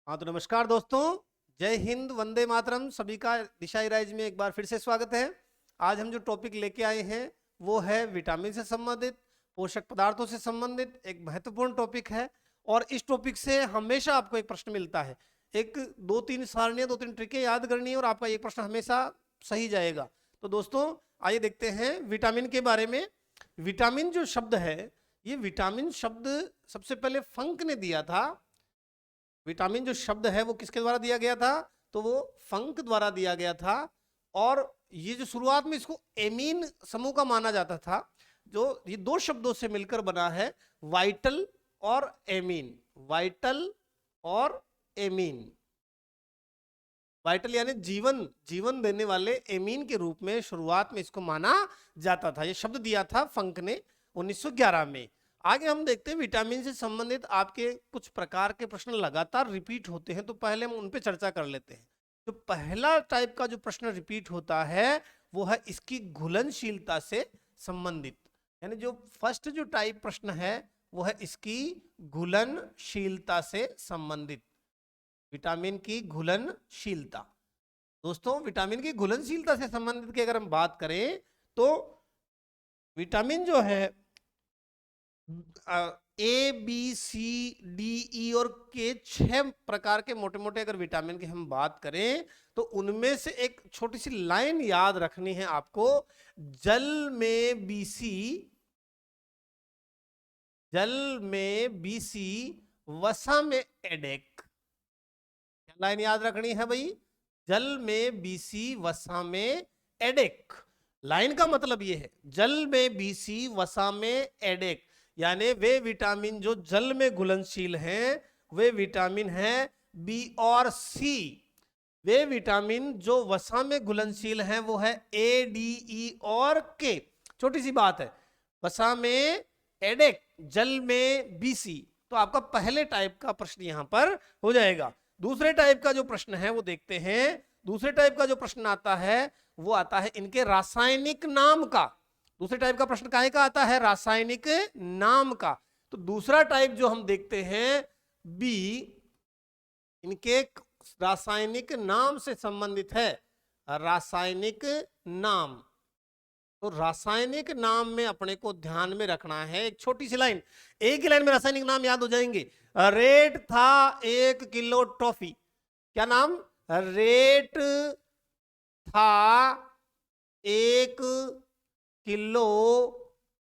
हाँ तो नमस्कार दोस्तों, जय हिंद, वंदे मातरम। सभी का दिशा राइज में एक बार फिर से स्वागत है। आज हम जो टॉपिक लेके आए हैं वो है विटामिन से संबंधित, पोषक पदार्थों से संबंधित एक महत्वपूर्ण टॉपिक है। और इस टॉपिक से हमेशा आपको एक प्रश्न मिलता है। एक दो तीन सारणियां, दो तीन ट्रिकें याद करनी है और आपका ये प्रश्न हमेशा सही जाएगा। तो दोस्तों आइए देखते हैं विटामिन के बारे में। विटामिन जो शब्द है, ये विटामिन शब्द सबसे पहले फंक ने दिया था। विटामिन जो शब्द है वो किसके द्वारा दिया गया था? तो वो फंक द्वारा दिया गया था। और ये जो शुरुआत में इसको एमीन समूह का माना जाता था, जो ये दो शब्दों से मिलकर बना है, वाइटल और एमीन। वाइटल और एमीन। वाइटल यानी जीवन, जीवन देने वाले, एमीन के रूप में शुरुआत में इसको माना जाता था। ये शब्द दिया था फंक ने 1911 में। आगे हम देखते हैं विटामिन से संबंधित आपके कुछ प्रकार के प्रश्न लगातार रिपीट होते हैं, तो पहले हम उन पे चर्चा कर लेते हैं। तो पहला टाइप का जो प्रश्न रिपीट होता है वो है इसकी घुलनशीलता से संबंधित। यानी जो फर्स्ट जो टाइप प्रश्न है वो है इसकी घुलनशीलता से संबंधित। विटामिन की घुलनशीलता। दोस्तों विटामिन की घुलनशीलता से संबंधित की अगर हम बात करें तो विटामिन जो है A B C D E और के 6 प्रकार के मोटे मोटे अगर विटामिन की हम बात करें तो उनमें से एक छोटी सी लाइन याद रखनी है आपको। जल में बीसी, जल में बीसी, वसा में एडेक। क्या लाइन याद रखनी है भाई? जल में बीसी, वसा में एडेक। लाइन का मतलब ये है, जल में बीसी, वसा में एडेक, यानी वे विटामिन जो जल में घुलनशील हैं वे विटामिन हैं बी और सी। वे विटामिन जो वसा में घुलनशील हैं वो है ए, डी, ई और के। छोटी सी बात है, वसा में एडेक, जल में बीसी। तो आपका पहले टाइप का प्रश्न यहां पर हो जाएगा। दूसरे टाइप का जो प्रश्न है वो देखते हैं। दूसरे टाइप का जो प्रश्न आता है वो आता है इनके रासायनिक नाम का। दूसरे टाइप का प्रश्न काहे का आता है? रासायनिक नाम का। तो दूसरा टाइप जो हम देखते हैं बी, इनके रासायनिक नाम से संबंधित है। रासायनिक नाम। तो रासायनिक नाम में अपने को ध्यान में रखना है। एक छोटी सी लाइन, एक ही लाइन में रासायनिक नाम याद हो जाएंगे। रेट था 1 किलो टॉफी। क्या नाम? रेट था 1 किलो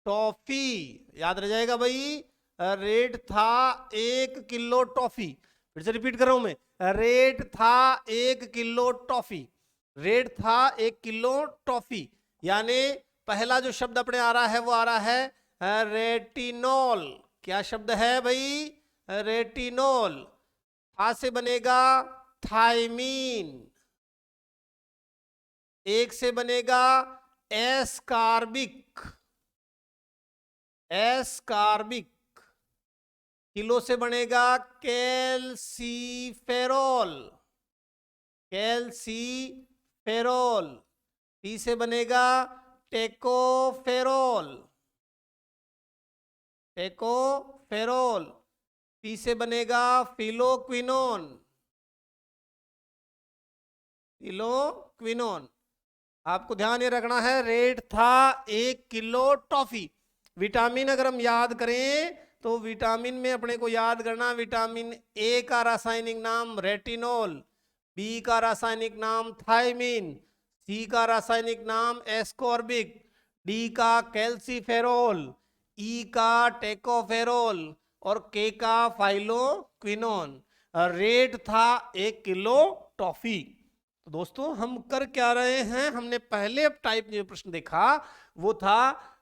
टॉफी। याद रह जाएगा भाई। रेट था 1 किलो टॉफी। फिर से रिपीट कर रहा हूं मैं, रेट था 1 किलो टॉफी। रेट था 1 किलो टॉफी। यानी पहला जो शब्द अपने आ रहा है वो आ रहा है रेटिनॉल। क्या शब्द है भाई? रेटिनॉल। था से बनेगा थायमीन, एक से बनेगा एस्कार्बिक, एस्कार्बिक। किलो से बनेगा कैल्सीफेरॉल, कैल्सीफेरॉल। टी से बनेगा टेकोफेरॉल, टेकोफेरॉल। पी से बनेगा फिलोक्विनोन, फिलोक्विनोन। आपको ध्यान ये रखना है, रेट था 1 किलो टॉफी। विटामिन अगर हम याद करें तो विटामिन में अपने को याद करना, विटामिन ए का रासायनिक नाम रेटिनॉल, बी का रासायनिक नाम थायमीन, सी का रासायनिक नाम एस्कॉर्बिक, डी का कैल्सीफेरॉल, ई का टेकोफेरॉल और के का फाइलोक्विनोन। रेट था 1 किलो टॉफी। तो दोस्तों हम कर क्या रहे हैं? हमने पहले टाइप जो प्रश्न देखा वो था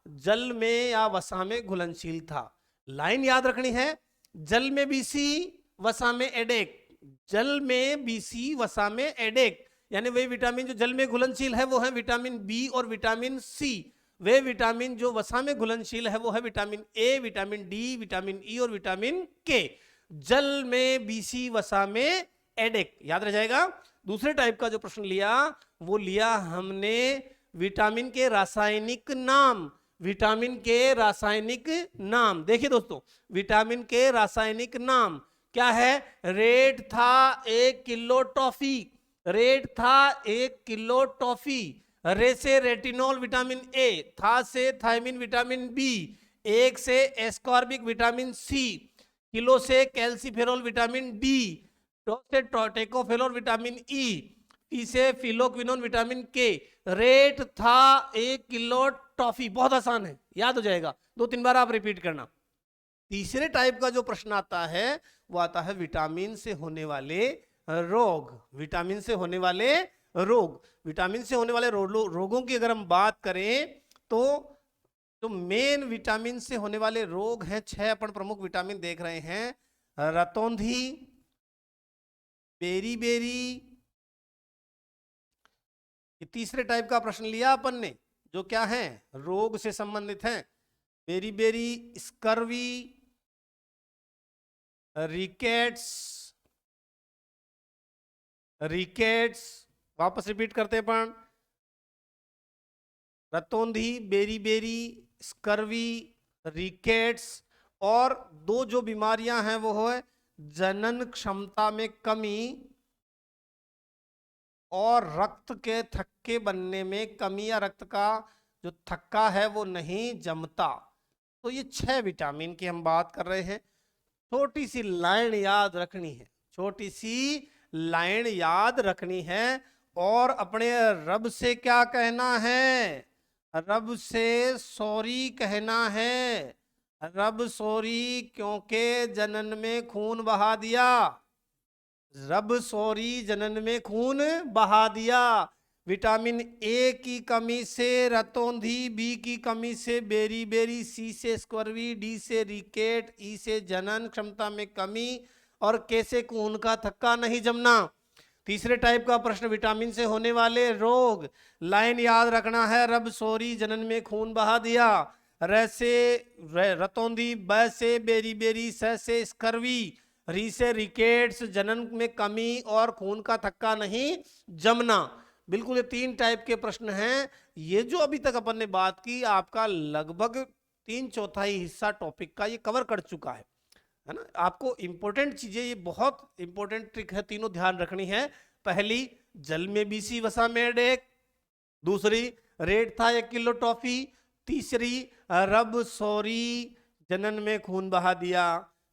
जल में या वसा में घुलनशील था। लाइन याद रखनी है, जल में बीसी, वसा में एडेक। जल में बीसी, वसा में एडेक, यानी वे विटामिन जो जल में घुलनशील है वो है विटामिन बी और विटामिन सी। वे विटामिन जो वसा में घुलनशील है वो है vitamin A, vitamin D, vitamin E और विटामिन के। जल में बीसी, वसा में एडेक। याद रह जाएगा। दूसरे टाइप का जो प्रश्न लिया वो लिया हमने विटामिन के रासायनिक नाम। विटामिन के रासायनिक नाम देखिए दोस्तों, विटामिन के रासायनिक नाम। क्या है? रेट था 1 किलो टॉफी, रेट था 1 किलो टॉफी। रे से रेटिनॉल विटामिन ए, था से थायमिन विटामिन बी, एक से एस्कॉर्बिक विटामिन सी, किलो से कैल्सीफेरॉल विटामिन डी, टो से टेकोफेरॉल विटामिन ई, पी से फिलोक्विनोन विटामिन के। रेट था 1 किलो टॉफी। बहुत आसान है, याद हो जाएगा, 2-3 बार आप रिपीट करना। तीसरे टाइप का जो प्रश्न आता है वो आता है विटामिन से होने वाले रोग। विटामिन से होने वाले रोग, विटामिन से होने वाले रोगों की अगर हम बात करें तो जो मेन विटामिन से होने वाले रोग हैं, 6 अपन प्रमुख विटामिन देख रहे हैं। रतौंधी, बेरी, ये तीसरे टाइप का प्रश्न लिया अपन ने, जो क्या है? रोग से संबंधित है। बेरी, स्कर्वी, रिकेट्स, वापस रिपीट करते हैं अपन। रतौंधी, बेरी, स्कर्वी, रिकेट्स, और 2 जो बीमारियां हैं वो है जनन क्षमता में कमी और रक्त के थक्के बनने में कमी, या रक्त का जो थक्का है वो नहीं जमता। तो ये 6 विटामिन की हम बात कर रहे हैं। छोटी सी लाइन याद रखनी है, छोटी सी लाइन याद रखनी है, और अपने रब से क्या कहना है? रब से सॉरी कहना है। रब सॉरी, क्योंकि जनन में खून बहा दिया। रब सॉरी, जनन में खून बहा दिया। विटामिन ए की कमी से रतौंधी, बी की कमी से बेरी, सी से स्क्वर्वी, डी से रिकेट, ई से जनन क्षमता में कमी, और के से खून का थक्का नहीं जमना। तीसरे टाइप का प्रश्न, विटामिन से होने वाले रोग। लाइन याद रखना है, रब सॉरी, जनन में खून बहा दिया। र से रतौंधी, ब से बेरी, स से स्कर्वी, री से रिकेट्स, जनन में कमी और खून का थक्का नहीं जमना। बिल्कुल ये 3 टाइप के प्रश्न हैं। ये जो अभी तक अपन ने बात की, आपका लगभग 3/4 हिस्सा टॉपिक का ये कवर कर चुका है ना। आपको इंपॉर्टेंट चीजें, ये बहुत इंपॉर्टेंट ट्रिक है, तीनों ध्यान रखनी है। पहली, जल में बीसी वसा में एडेक। दूसरी, रेट था 1 किलो टॉफी। तीसरी, रब सॉरी, जनन में खून बहा दिया।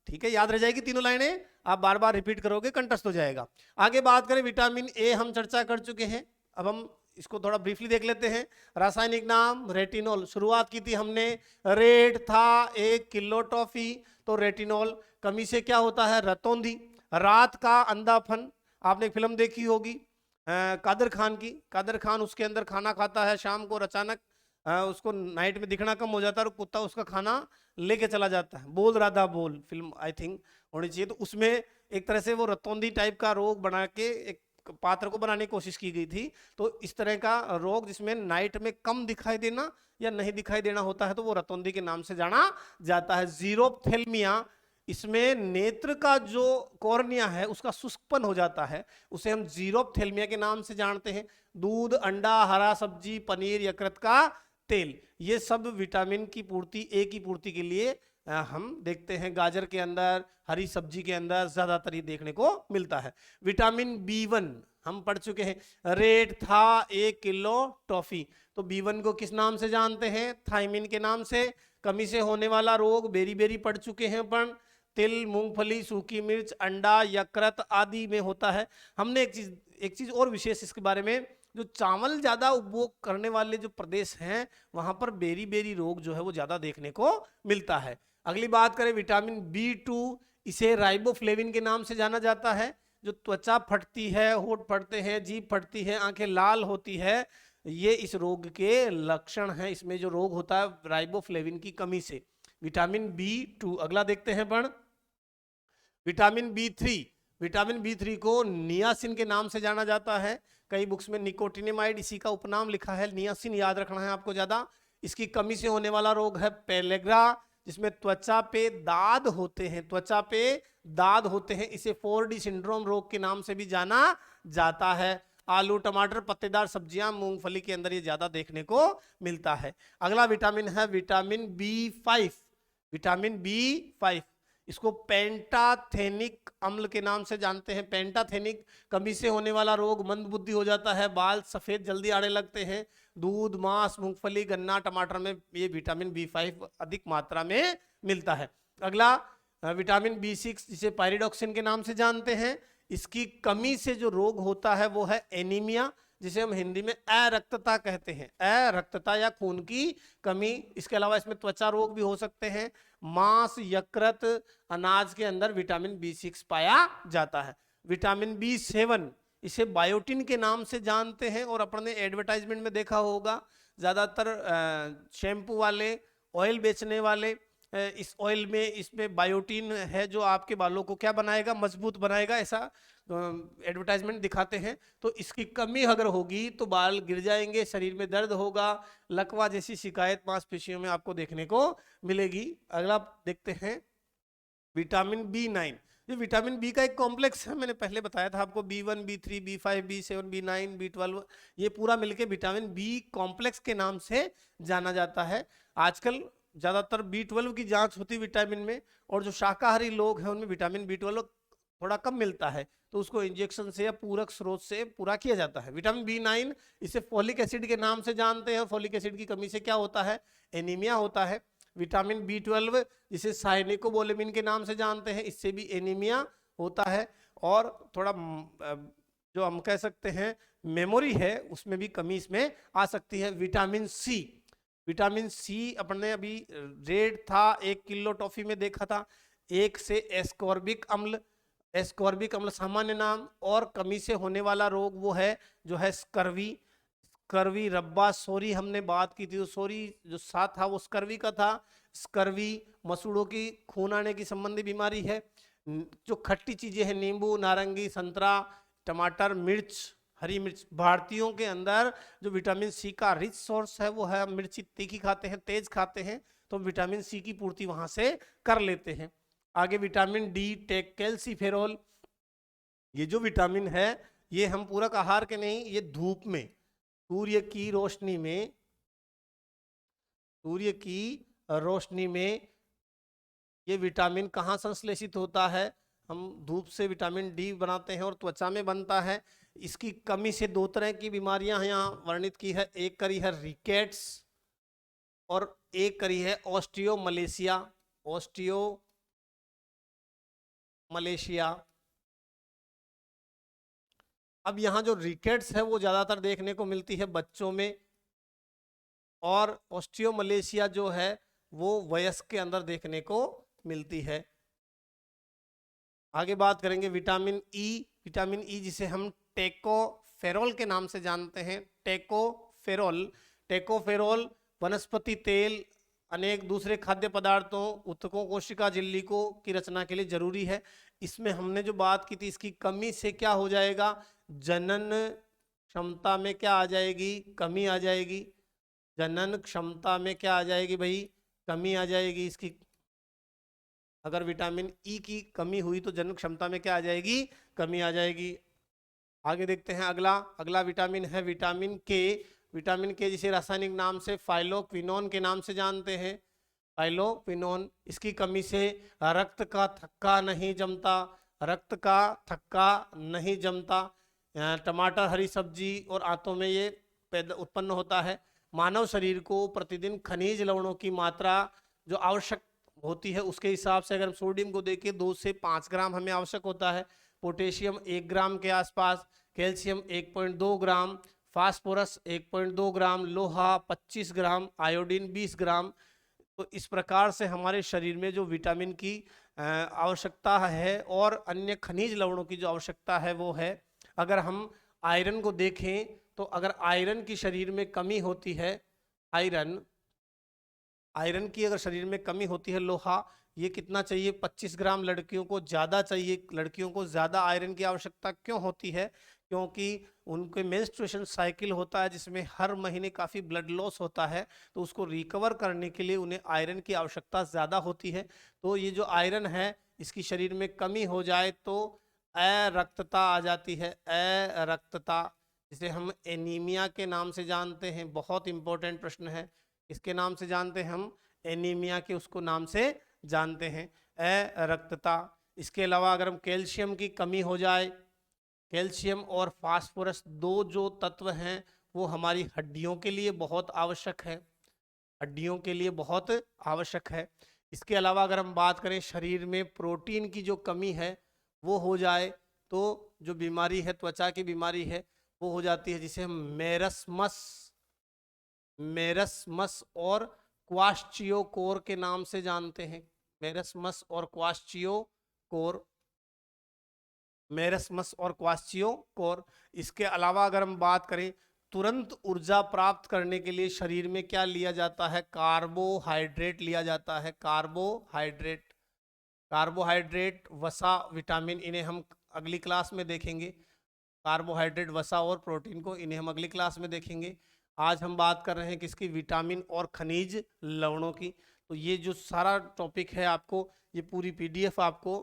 ठीक है, याद रह जाएगी तीनों लाइनें, आप बार बार रिपीट करोगे, कंठस्थ हो जाएगा। आगे बात करें, विटामिन ए हम चर्चा कर चुके हैं, अब हम इसको थोड़ा ब्रीफली देख लेते हैं। रासायनिक नाम रेटिनॉल, शुरुआत की थी हमने, रेट था 1 किलो टॉफी, तो रेटिनॉल। कमी से क्या होता है? रतौंधी। रात का अंधापन, आपने एक फिल्म देखी होगी कादर खान की। कादर खान उसके अंदर खाना खाता है शाम को, और अचानक उसको नाइट में दिखना कम हो जाता है और कुत्ता उसका खाना लेके चला जाता है। बोल राधा बोल फिल्म आई थिंक होनी चाहिए। तो उसमें एक तरह से वो रतौंधी टाइप का रोग बना के एक पात्र को बनाने की कोशिश की गई थी। तो इस तरह का रोग जिसमें नाइट में कम दिखाई देना या नहीं दिखाई देना होता है, तो वो रतौंधी के नाम से जाना जाता है। जीरोप्थेल्मिया, इसमें नेत्र का जो कॉर्निया है उसका शुष्कपन हो जाता है, उसे हम जीरोप्थेल्मिया के नाम से जानते हैं। दूध, अंडा, हरा सब्जी, पनीर, यकृत का तेल, ये सब विटामिन की पूर्ति, ए की पूर्ति के लिए हम देखते हैं। गाजर के अंदर, हरी सब्जी के अंदर ज्यादातर ये देखने को मिलता है। विटामिन B1 हम पढ़ चुके हैं, रेट था 1 किलो टॉफी, तो B1 को किस नाम से जानते हैं? थायमिन के नाम से। कमी से होने वाला रोग, बेरी पढ़ चुके हैं अपन, तिल, मूंगफली, सूखी मिर्च, अंडा, यकृत आदि में होता है। हमने एक चीज और विशेष इसके बारे में, जो चावल ज्यादा उपभोग करने वाले जो प्रदेश हैं वहां पर बेरी रोग जो है वो ज्यादा देखने को मिलता है। अगली बात करें, विटामिन B2, इसे राइबोफ्लेविन के नाम से जाना जाता है। जो त्वचा फटती है, होठ फटते हैं, जीभ फटती है, आंखें लाल होती है, ये इस रोग के लक्षण हैं। इसमें जो रोग होता है राइबोफ्लेविन की कमी से। Vitamin B2। अगला देखते हैं पण, विटामिन B3। विटामिन B3 को नियासिन के नाम से जाना जाता है। कई बुक्स में निकोटिनेमाइड इसी का उपनाम लिखा है, नियासिन याद रखना है आपको ज्यादा। इसकी कमी से होने वाला रोग है पेलेग्रा, जिसमें त्वचा पे दाद होते हैं, त्वचा पे दाद होते हैं। इसे 4D सिंड्रोम रोग के नाम से भी जाना जाता है। आलू, टमाटर, पत्तेदार सब्जियां, मूंगफली के अंदर ये ज्यादा देखने को मिलता है। अगला विटामिन है विटामिन B5। विटामिन B5, इसको पेंटाथेनिक अम्ल के नाम से जानते हैं। पेंटाथेनिक कमी से होने वाला रोग, मंदबुद्धि हो जाता है, बाल सफेद जल्दी आने लगते हैं। दूध, मांस, मूंगफली, गन्ना, टमाटर में ये विटामिन B5 अधिक मात्रा में मिलता है। अगला विटामिन B6 जिसे पायरिडॉक्सिन के नाम से जानते हैं। इसकी कमी से जो रोग होता है वो है एनीमिया, जिसे हम हिंदी में अरक्तता कहते हैं। अरक्तता या खून की कमी। इसके अलावा इसमें त्वचा रोग भी हो सकते हैं। मांस, यकृत, अनाज के अंदर विटामिन B6 पाया जाता है। विटामिन B7 इसे बायोटिन के नाम से जानते हैं और अपन ने एडवर्टाइजमेंट में देखा होगा, ज्यादातर शैम्पू वाले, ऑयल बेचने वाले इस ऑयल में इसमें बायोटिन है जो आपके बालों को क्या बनाएगा, मजबूत बनाएगा, ऐसा एडवर्टाइजमेंट दिखाते हैं। तो इसकी कमी अगर होगी तो बाल गिर जाएंगे, शरीर में दर्द होगा, लकवा जैसी शिकायत मांसपेशियों में आपको देखने को मिलेगी। अगला देखते हैं विटामिन B9। ये विटामिन बी का एक कॉम्प्लेक्स है, मैंने पहले बताया था आपको, B1, B3, B5, B7, B9, B12, ये पूरा मिलके विटामिन बी कॉम्प्लेक्स के नाम से जाना जाता है। आजकल ज्यादातर B12 की जांच होती है विटामिन में, और जो शाकाहारी लोग हैं उनमें विटामिन B12 थोड़ा कम मिलता है, तो उसको इंजेक्शन से या पूरक स्रोत से पूरा किया जाता है। विटामिन B9 इसे फोलिक एसिड के नाम से जानते हैं। फोलिक एसिड की कमी से क्या होता है, एनीमिया होता है। विटामिन B12 जिसे साइनिकोबोलेमिन के नाम से जानते हैं, इससे भी एनीमिया होता है। और थोड़ा जो हम कह सकते हैं मेमोरी है, उसमें भी कमी इसमें आ सकती है। विटामिन सी, विटामिन सी अपने अभी रेट था 1 किलो टॉफी में देखा था, 1 से एस्कॉर्बिक अम्ल। एस्कॉर्बिक अम्ल सामान्य नाम, और कमी से होने वाला रोग वो है जो है स्कर्वी। स्कर्वी, रब्बा सोरी हमने बात की थी, तो सोरी जो सा था वो स्कर्वी का था। स्कर्वी मसूड़ों की खून आने की संबंधी बीमारी है। जो खट्टी चीजें हैं, नींबू, नारंगी, संतरा, टमाटर, मिर्च, हरी मिर्च, भारतीयों के अंदर जो विटामिन सी का रिच सोर्स है वो है, मिर्ची तीखी खाते हैं, तेज खाते हैं, तो विटामिन सी की पूर्ति वहां से कर लेते हैं। आगे विटामिन डी, टेक कैल्सीफेरोल, ये जो विटामिन है ये हम पूरक आहार के नहीं, ये धूप में, सूर्य की रोशनी में, सूर्य की रोशनी में ये विटामिन कहाँ संश्लेषित होता है, हम धूप से विटामिन डी बनाते हैं और त्वचा में बनता है। इसकी कमी से 2 तरह की बीमारियां यहाँ वर्णित की है, एक करी है रिकेट्स और एक करी है ऑस्टियोमलेशिया। ऑस्टियोमलेशिया। अब यहाँ जो रिकेट्स है वो ज्यादातर देखने को मिलती है बच्चों में, और ऑस्टियोमलेशिया जो है वो वयस्क के अंदर देखने को मिलती है। आगे बात करेंगे विटामिन ई। विटामिन ई जिसे हम टेकोफेरोल के नाम से जानते हैं। टेकोफेरोल, टेकोफेरोल वनस्पति तेल, अनेक दूसरे खाद्य पदार्थों, ऊतकों, कोशिका झिल्ली को की रचना के लिए जरूरी है। इसमें हमने जो बात की थी, इसकी कमी से क्या हो जाएगा, जनन क्षमता में क्या आ जाएगी, कमी आ जाएगी। जनन क्षमता में क्या आ जाएगी भाई, कमी आ जाएगी इसकी। अगर विटामिन ई की कमी हुई तो जनन क्षमता में क्या आ जाएगी, कमी आ जाएगी। आगे देखते हैं अगला विटामिन है विटामिन के। विटामिन के जिसे रासायनिक नाम से फाइलोक्विनोन के नाम से जानते हैं। फाइलोक्विनोन, इसकी कमी से रक्त का थक्का नहीं जमता, रक्त का थक्का नहीं जमता। टमाटर, हरी सब्जी और आंतों में ये उत्पन्न होता है। मानव शरीर को प्रतिदिन खनिज लवणों की मात्रा जो आवश्यक होती है उसके हिसाब से अगर हम सोडियम को देखें 2 से 5 ग्राम हमें आवश्यक होता है, पोटेशियम 1 ग्राम के आसपास, कैल्शियम 1.2 ग्राम, फास्फोरस 1.2 ग्राम, लोहा 25 ग्राम, आयोडीन 20 ग्राम। तो इस प्रकार से हमारे शरीर में जो विटामिन की आवश्यकता है और अन्य खनिज लवणों की जो आवश्यकता है वो है। अगर हम आयरन को देखें तो अगर आयरन की शरीर में कमी होती है, आयरन की अगर शरीर में कमी होती है, लोहा ये कितना चाहिए, 25 ग्राम, लड़कियों को ज़्यादा चाहिए। लड़कियों को ज़्यादा आयरन की आवश्यकता क्यों होती है, क्योंकि उनके मेंस्ट्रुएशन साइकिल होता है जिसमें हर महीने काफ़ी ब्लड लॉस होता है, तो उसको रिकवर करने के लिए उन्हें आयरन की आवश्यकता ज़्यादा होती है। तो ये जो आयरन है इसकी शरीर में कमी हो जाए तो अरक्तता आ जाती है, अरक्तता, जिसे हम एनीमिया के नाम से जानते हैं। बहुत इंपॉर्टेंट प्रश्न है, इसके नाम से जानते हैं हम, एनीमिया के उसको नाम से जानते हैं। अरक्तता। इसके अलावा अगर हम कैल्शियम की कमी हो जाए, कैल्शियम और फास्फोरस दो जो तत्व हैं वो हमारी हड्डियों के लिए बहुत आवश्यक है, हड्डियों के लिए बहुत आवश्यक है। इसके अलावा अगर हम बात करें शरीर में प्रोटीन की जो कमी है वो हो जाए तो जो बीमारी है, त्वचा की बीमारी है, वो हो जाती है जिसे हम मेरस्मस और क्वास्चियोकोर के नाम से जानते हैं। मेरस्मस और क्वास्चियोकोर, मेरस्मस और क्वास्चियोकोर। इसके अलावा अगर हम बात करें तुरंत ऊर्जा प्राप्त करने के लिए शरीर में क्या लिया जाता है, कार्बोहाइड्रेट लिया जाता है। कार्बोहाइड्रेट, कार्बोहाइड्रेट, वसा, विटामिन, इन्हें हम अगली क्लास में देखेंगे। कार्बोहाइड्रेट, वसा और प्रोटीन को, इन्हें हम अगली क्लास में देखेंगे। आज हम बात कर रहे हैं किसकी, विटामिन और खनिज लवणों की। तो ये जो सारा टॉपिक है आपको, ये पूरी पीडीएफ आपको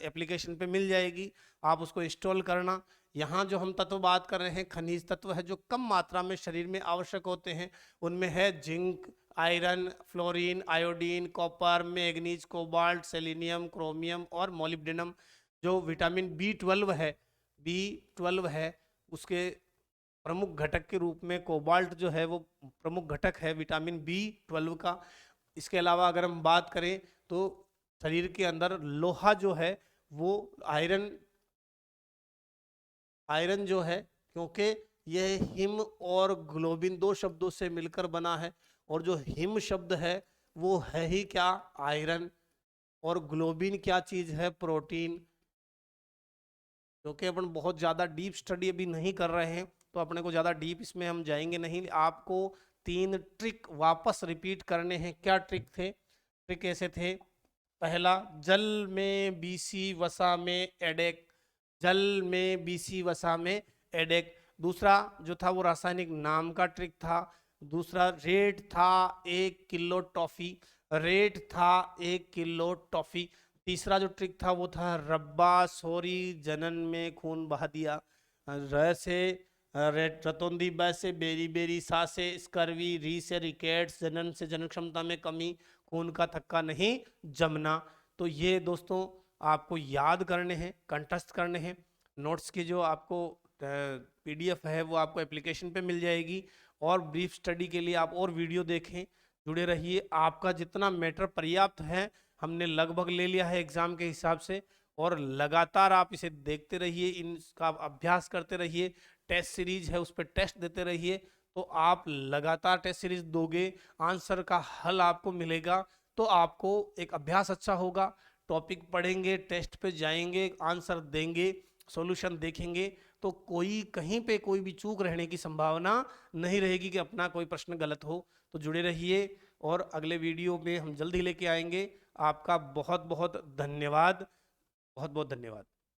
एप्लीकेशन पे मिल जाएगी, आप उसको इंस्टॉल करना। यहाँ जो हम तत्व बात कर रहे हैं, खनिज तत्व है जो कम मात्रा में शरीर में आवश्यक होते हैं। उनमें है zinc, iron, fluorine, iodine, copper, manganese, cobalt, selenium, chromium और मोलिब्डेनम। जो विटामिन B12 है, B12 है, उसके प्रमुख घटक के रूप में कोबाल्ट जो है वो प्रमुख घटक है विटामिन B12 का। इसके अलावा अगर हम बात करें तो शरीर के अंदर लोहा जो है वो आयरन जो है, क्योंकि यह हिम और ग्लोबिन दो शब्दों से मिलकर बना है, और जो हिम शब्द है वो है ही क्या, आयरन, और ग्लोबिन क्या चीज है, प्रोटीन। क्योंकि अपन बहुत ज़्यादा डीप स्टडी अभी नहीं कर रहे हैं तो अपने को ज़्यादा डीप इसमें हम जाएंगे नहीं। आपको 3 ट्रिक वापस रिपीट करने हैं। क्या ट्रिक थे, ट्रिक ऐसे थे। पहला, जल में बीसी वसा में एडेक, जल में बीसी वसा में एडेक। दूसरा जो था वो रासायनिक नाम का ट्रिक था। दूसरा, रेट था 1 किलो टॉफी, रेट था 1 किलो टॉफी। तीसरा जो ट्रिक था वो था रब्बा सोरी जनन में खून बहा दिया, र से रतौंदी, ब से बेरी बेरी, सा से स्कर्वी, री से रिकेट्स, जनन से जनन क्षमता में कमी, खून का थक्का नहीं जमना। तो ये दोस्तों आपको याद करने हैं, कंठस्थ करने हैं। नोट्स की जो आपको पीडीएफ है वो आपको एप्लीकेशन पे मिल जाएगी, और ब्रीफ स्टडी के लिए आप और वीडियो देखें, जुड़े रहिए। आपका जितना मैटर पर्याप्त है हमने लगभग ले लिया है एग्जाम के हिसाब से, और लगातार आप इसे देखते रहिए, इनका अभ्यास करते रहिए। टेस्ट सीरीज है उस पर टेस्ट देते रहिए, तो आप लगातार टेस्ट सीरीज दोगे, आंसर का हल आपको मिलेगा, तो आपको एक अभ्यास अच्छा होगा। टॉपिक पढ़ेंगे, टेस्ट पे जाएंगे, आंसर देंगे, सॉल्यूशन देखेंगे, तो कोई कहीं पे कोई भी चूक रहने की संभावना नहीं रहेगी कि अपना कोई प्रश्न गलत हो। तो जुड़े रहिए, और अगले वीडियो में हम जल्दी लेके आएंगे। आपका बहुत बहुत धन्यवाद, बहुत बहुत धन्यवाद।